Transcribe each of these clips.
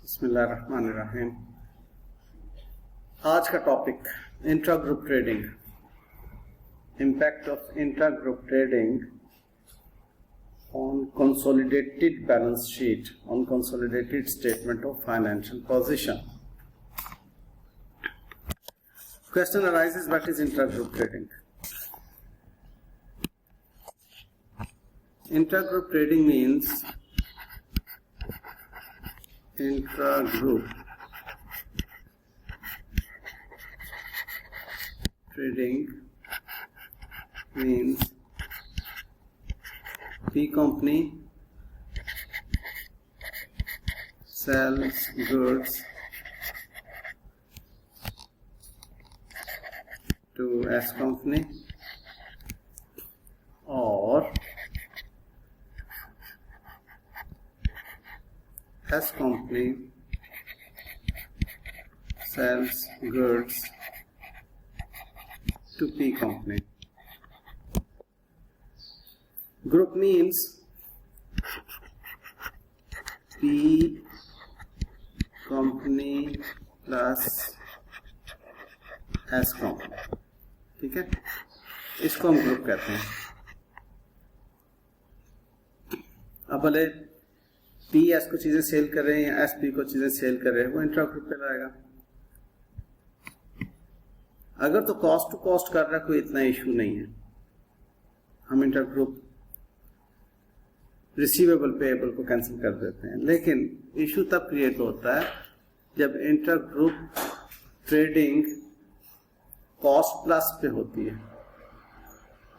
बिस्मिल्लाहिर्रहमानिर्रहीम। आज का topic intra group trading, impact of intra group trading on consolidated balance sheet, on consolidated statement of financial position. Question arises, what is intra group trading? Intra group trading means intra-group trading means P company sells goods to S company or S company sells goods to P company. Group means P company plus S company, ठीक है, इसको हम group कहते हैं। अब भले P S को चीजें सेल कर रहे हैं या एस पी को चीजें सेल कर रहे हैं, वो इंट्रा ग्रुप पे लाएगा। अगर तो कॉस्ट टू कॉस्ट कर रहा है, कोई इतना इशू नहीं है, हम इंट्रा ग्रुप रिसीवेबल पेएबल को कैंसिल कर देते हैं। लेकिन इशू तब क्रिएट होता है जब intra group trading cost plus पे होती है,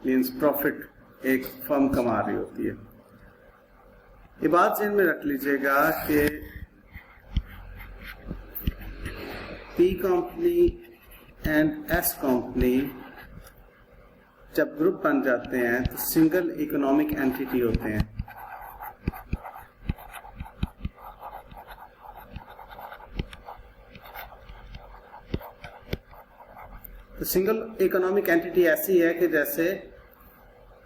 मींस प्रॉफिट एक फर्म कमा रही होती है। ये बात ध्यान में रख लीजिएगा कि P company and S company जब ग्रुप बन जाते हैं तो सिंगल इकोनॉमिक एंटिटी होते हैं। तो सिंगल इकोनॉमिक एंटिटी ऐसी है कि जैसे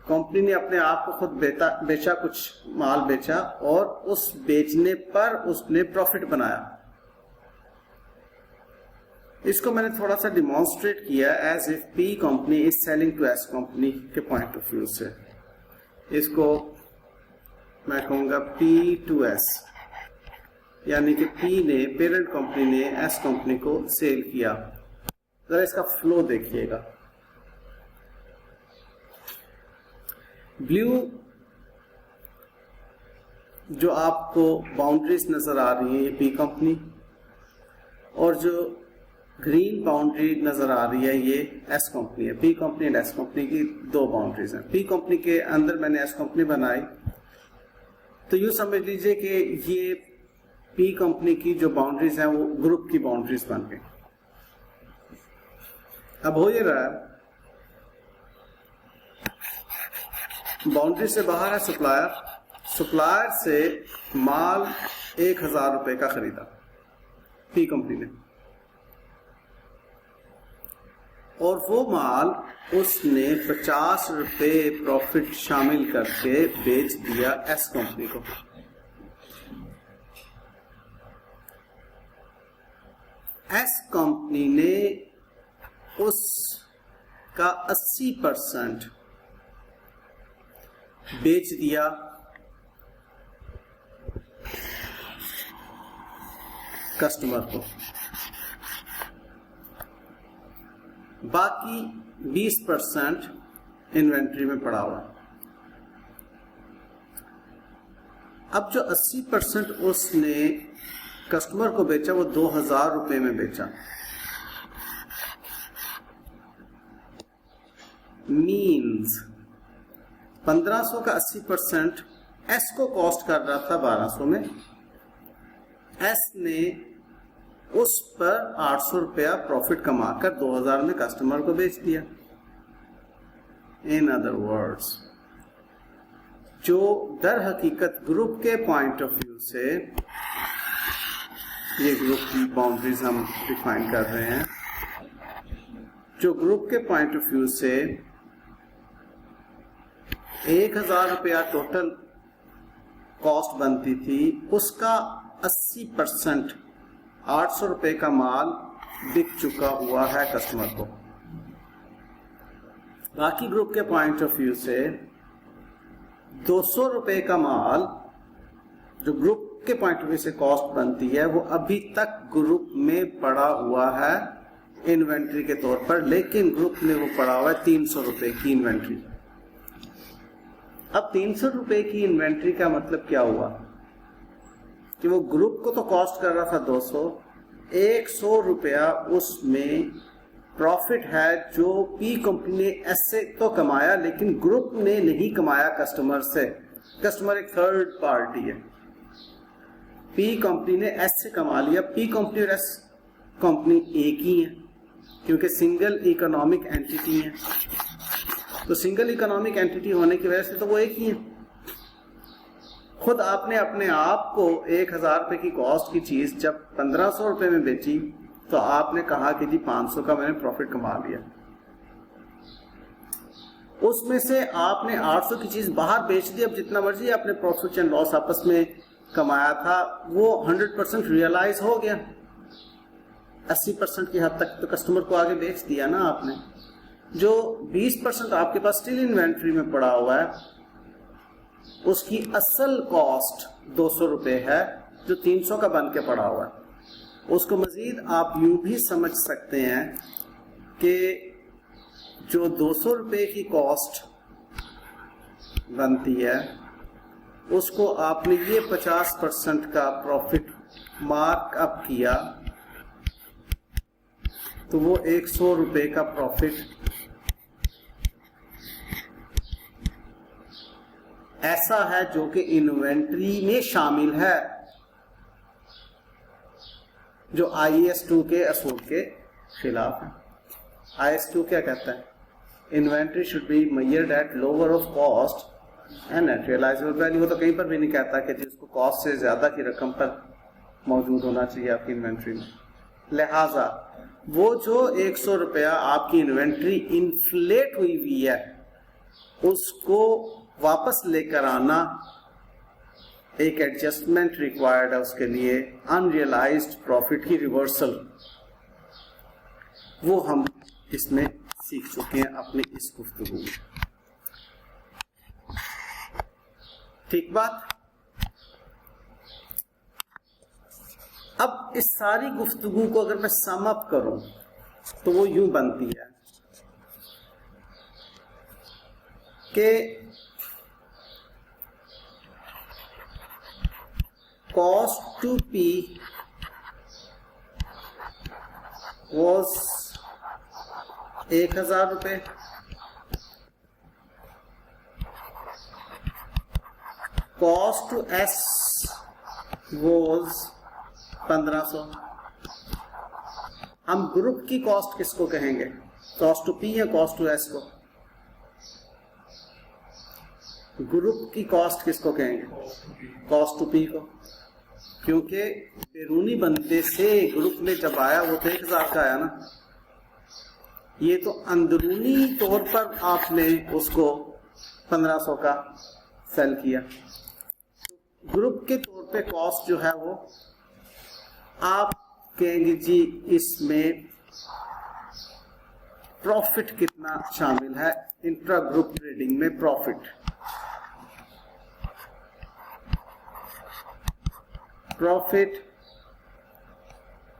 कंपनी ने अपने आप को खुद बेचा, कुछ माल बेचा और उस बेचने पर उसने प्रॉफिट बनाया। इसको मैंने थोड़ा सा डिमॉन्स्ट्रेट किया as if P company is selling to S company के पॉइंट ऑफ व्यू से। इसको मैं कहूंगा पी टू एस, यानी कि पी ने, पेरेंट कंपनी ने एस कंपनी को सेल किया। जरा इसका फ्लो देखिएगा। ब्लू जो आपको बाउंड्रीज नजर आ रही है ये पी कंपनी, और जो ग्रीन बाउंड्री नजर आ रही है ये एस कंपनी है। P company and S company की दो बाउंड्रीज हैं। पी कंपनी के अंदर मैंने एस कंपनी बनाई, तो यूं समझ लीजिए कि ये पी कंपनी की जो बाउंड्रीज हैं वो ग्रुप की बाउंड्रीज बन गई। अब हो ये रहा है, बाउंड्री से बाहर है सप्लायर, सप्लायर से माल 1000 रुपए का खरीदा पी कंपनी ने, और वो माल उसने 50 रुपए प्रॉफिट शामिल करके बेच दिया एस कंपनी को। एस कंपनी ने उसका 80% बेच दिया कस्टमर को, बाकी 20% इन्वेंट्री में पड़ा हुआ। अब जो 80% उसने कस्टमर को बेचा वो 2000 रुपए में बेचा, मीन्स 1500 का 80% एस को कॉस्ट कर रहा था 1200 में, एस ने उस पर 800 रुपया प्रॉफिट कमाकर 2000 में कस्टमर को बेच दिया। इन अदर वर्ड्स, जो दर हकीकत ग्रुप के पॉइंट ऑफ व्यू से, ये ग्रुप की बाउंड्रीज हम डिफाइन कर रहे हैं, जो ग्रुप के पॉइंट ऑफ व्यू से 1000 रुपया टोटल कॉस्ट बनती थी, उसका 80% 800 रुपए का माल बिक चुका हुआ है कस्टमर को। बाकी ग्रुप के पॉइंट ऑफ व्यू से 200 रुपए का माल जो ग्रुप के पॉइंट ऑफ व्यू से कॉस्ट बनती है वो अभी तक ग्रुप में पड़ा हुआ है इन्वेंट्री के तौर पर, लेकिन ग्रुप में वो पड़ा हुआ है 300 रुपए की इन्वेंट्री। अब 300 रुपए की इन्वेंट्री का मतलब क्या हुआ कि वो ग्रुप को तो कॉस्ट कर रहा था 200, 100 रुपया उसमें प्रॉफिट है जो पी कंपनी ने ऐसे तो कमाया लेकिन ग्रुप ने नहीं कमाया कस्टमर से। कस्टमर एक थर्ड पार्टी है, पी कंपनी ने ऐसे कमा लिया। पी कंपनी और एस कंपनी एक ही है क्योंकि सिंगल इकोनॉमिक एंटिटी है, तो सिंगल इकोनॉमिक एंटिटी होने की वजह से तो वो एक ही है। खुद आपने अपने आप को 1000 रुपए की कॉस्ट की चीज जब 1500 रुपए में बेची तो आपने कहा कि जी 500 का मैंने प्रॉफिट कमा लिया। उसमें से आपने 800 की चीज बाहर बेच दी। अब जितना मर्जी आपने प्रॉफिट एंड लॉस आपस में कमाया था वो 100% रियलाइज हो गया। 80% की हद तक तो कस्टमर को आगे बेच दिया ना आपने। जो 20% आपके पास स्टिल इन्वेंट्री में पड़ा हुआ है उसकी असल कॉस्ट 200 रुपए है जो 300 का बन के पड़ा हुआ है। उसको मजीद आप यूं भी समझ सकते हैं कि जो 200 रुपए की कॉस्ट बनती है उसको आपने ये 50% का प्रॉफिट मार्क अप किया तो वो 100 रुपए का प्रॉफिट ऐसा है जो कि इन्वेंट्री में शामिल है, जो IAS 2 के असूल के खिलाफ है। IAS 2 क्या कहता है? Inventory should be measured at lower of cost and net realisable value. वो तो कहीं पर भी नहीं कहता कि जिसको कॉस्ट से ज्यादा की रकम पर मौजूद होना चाहिए आपकी इन्वेंट्री में। लिहाजा वो जो 100 रुपया आपकी इन्वेंट्री इन्फ्लेट हुई हुई है उसको वापस लेकर आना एक एडजस्टमेंट रिक्वायर्ड है। उसके लिए अनरियलाइज्ड प्रॉफिट की रिवर्सल, वो हम इसमें सीख चुके हैं अपनी इस गुफ्तगू में। ठीक बात। अब इस सारी गुफ्तगू को अगर मैं सम अप करूं तो वो यूं बनती है कि कॉस्ट टू पी वॉज 1000 रुपए, कॉस्ट टू एस वॉज 1500। हम ग्रुप की कॉस्ट किसको कहेंगे? कॉस्ट टू पी या कॉस्ट टू एस को? ग्रुप की कॉस्ट किसको कहेंगे? कॉस्ट टू पी को, क्योंकि बैरूनी बनते से ग्रुप में जब आया वो तो 1000 का आया ना। ये तो अंदरूनी तौर पर आपने उसको 1500 का सेल किया। ग्रुप के तौर पे कॉस्ट जो है वो आप कहेंगे जी इसमें प्रॉफिट कितना शामिल है, इंट्रा ग्रुप ट्रेडिंग में प्रॉफिट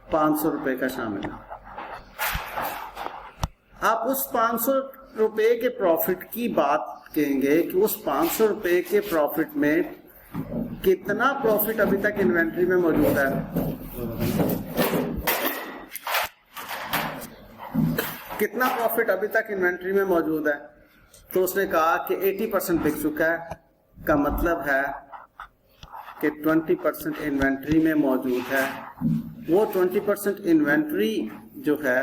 500 रुपए का शामिल है। आप उस 500 रुपए के प्रॉफिट की बात कहेंगे कि उस 500 रुपए के प्रॉफिट में कितना प्रॉफिट अभी तक इन्वेंट्री में मौजूद है। कितना प्रॉफिट अभी तक इन्वेंट्री में मौजूद है? तो उसने कहा कि 80% बिक चुका है, का मतलब है कि 20% इन्वेंट्री में मौजूद है। वो 20% इन्वेंट्री जो है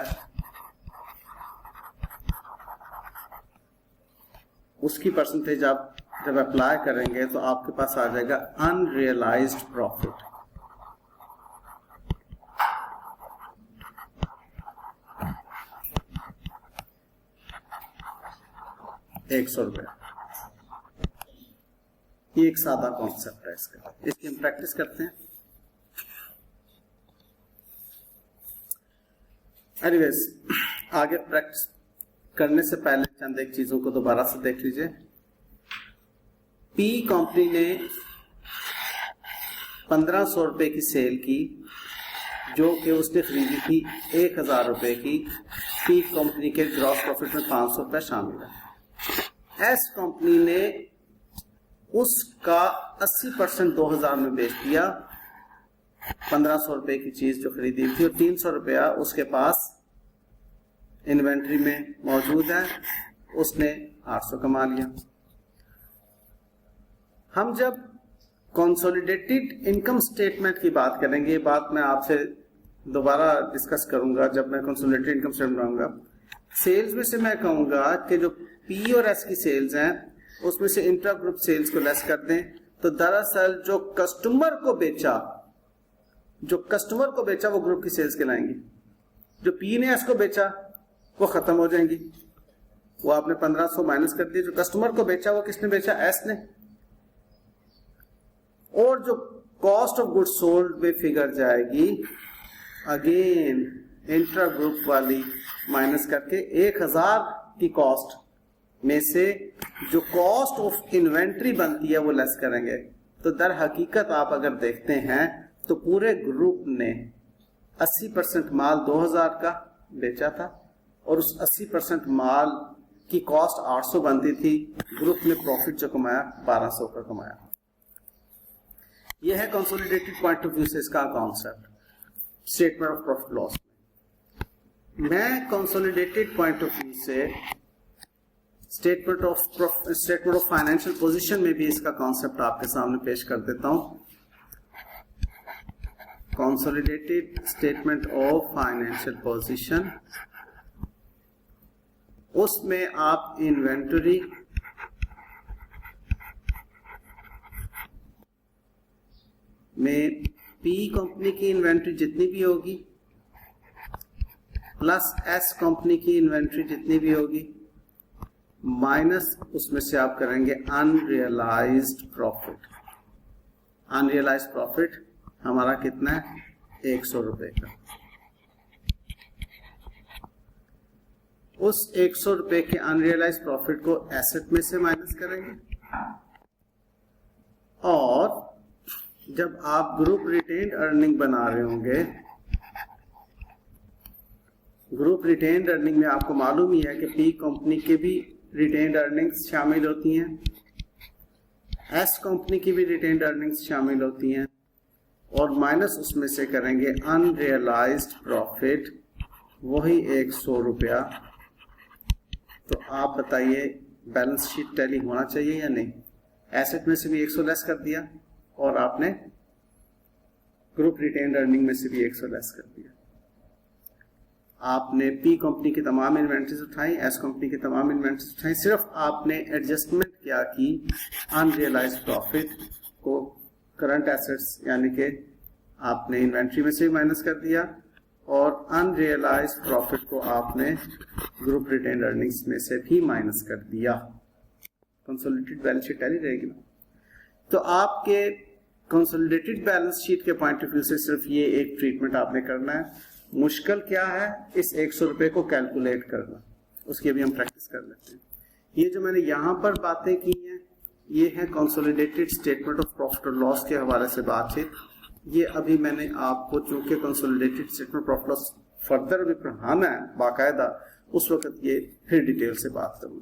उसकी परसेंटेज आप जब अप्लाई करेंगे तो आपके पास आ जाएगा अनरियलाइज्ड प्रॉफिट। ₹100। ये एक सादा कॉन्सेप्ट है इसका, इसकी हम प्रैक्टिस करते हैं। एनीवेज, आगे प्रैक्टिस करने से पहले चंद एक चीजों को दोबारा से देख लीजिए। पी कंपनी ने 1500 रुपए की सेल की, जो कि उसने खरीदी थी 1000 रुपए की। पी कंपनी के ग्रॉस प्रॉफिट में 500 रुपए शामिल है। एस कंपनी ने उसका 80% 2000 में बेच दिया, 1500 रुपए की चीज जो खरीदी थी, और 300 रुपया उसके पास इन्वेंट्री में मौजूद है, उसने 800 कमा लिया। हम जब कंसोलिडेटेड इनकम स्टेटमेंट की बात करेंगे, ये बात मैं आपसे दोबारा डिस्कस करूंगा जब मैं कंसोलिडेटेड इनकम स्टेटमेंट बनाऊंगा। सेल्स में से मैं कहूंगा कि जो पी और एस की सेल्स हैं उसमें से इंट्रा ग्रुप सेल्स को लेस कर दें, तो दरअसल जो कस्टमर को बेचा वो ग्रुप की सेल्स कहलाएंगी। जो पी ने एस को बेचा वो खत्म हो जाएंगी, वो आपने 1500 माइनस कर दिया। जो कस्टमर को बेचा वो किसने बेचा? एस ने। और जो कॉस्ट ऑफ गुड सोल्ड में फिगर जाएगी अगेन इंट्रा ग्रुप वाली माइनस करके 1000 की कॉस्ट में से जो कॉस्ट ऑफ इन्वेंट्री बनती है वो लेस करेंगे। तो दर हकीकत आप अगर देखते हैं तो पूरे ग्रुप ने 80% माल 2000 का बेचा था और उस 80% माल की कॉस्ट 800 बनती थी। ग्रुप ने प्रॉफिट जो कमाया 1200 का कमाया। यह है कंसोलिडेटेड पॉइंट ऑफ व्यू से इसका concept statement of profit loss. मैं कंसोलिडेटेड पॉइंट ऑफ व्यू से स्टेटमेंट ऑफ फाइनेंशियल पोजीशन में भी इसका कॉन्सेप्ट आपके सामने पेश कर देता हूं। Consolidated statement of financial position, उसमें आप इन्वेंटरी में पी कंपनी की इन्वेंट्री जितनी भी होगी प्लस एस कंपनी की इन्वेंट्री जितनी भी होगी माइनस उसमें से आप करेंगे अनरियलाइज्ड प्रॉफिट। अनरियलाइज्ड प्रॉफिट हमारा कितना है? 100 रुपए का। उस 100 रुपए के अनरियलाइज्ड प्रॉफिट को एसेट में से माइनस करेंगे, और जब आप ग्रुप रिटेन्ड अर्निंग बना रहे होंगे, ग्रुप रिटेन्ड अर्निंग में आपको मालूम ही है कि पी कंपनी के भी रिटेन्ड अर्निंग्स शामिल होती हैं, एस कंपनी की भी रिटेन्ड अर्निंग्स शामिल होती हैं, और माइनस उसमें से करेंगे अनरियलाइज्ड प्रॉफिट, वही 100 रुपया। तो आप बताइए बैलेंस शीट टैली होना चाहिए या नहीं? एसेट में से भी 100 लेस कर दिया और आपने ग्रुप रिटेन्ड अर्निंग में से भी 100 लेस कर दिया। आपने पी कंपनी की तमाम इन्वेंट्रीज उठाई, एस कंपनी की तमाम इन्वेंट्रीज उठाई, सिर्फ आपने एडजस्टमेंट क्या की अनरियलाइज्ड प्रॉफिट को करंट एसेट्स यानी कि आपने इन्वेंट्री में से भी माइनस कर दिया, और अनरियलाइज्ड प्रॉफिट को आपने ग्रुप रिटेन्ड अर्निंग्स में से भी माइनस कर दिया। कंसोलिडेटेड बैलेंस शीट टैली रहेगी ना। तो आपके कंसोलिडेटेड बैलेंस शीट के पॉइंट ऑफ व्यू से सिर्फ ये एक ट्रीटमेंट आपने करना है। मुश्किल क्या है? इस 100 रुपए को कैलकुलेट करना, उसकी अभी हम प्रैक्टिस कर लेते हैं। ये जो मैंने यहाँ पर बातें की हैं ये है कंसोलिडेटेड स्टेटमेंट ऑफ प्रॉफिट और लॉस के हवाले से बातचीत। ये अभी मैंने आपको चूंकि consolidated statement profit loss further भी पढ़ाना है बाकायदा, उस वक्त ये फिर डिटेल से बात करूंगा।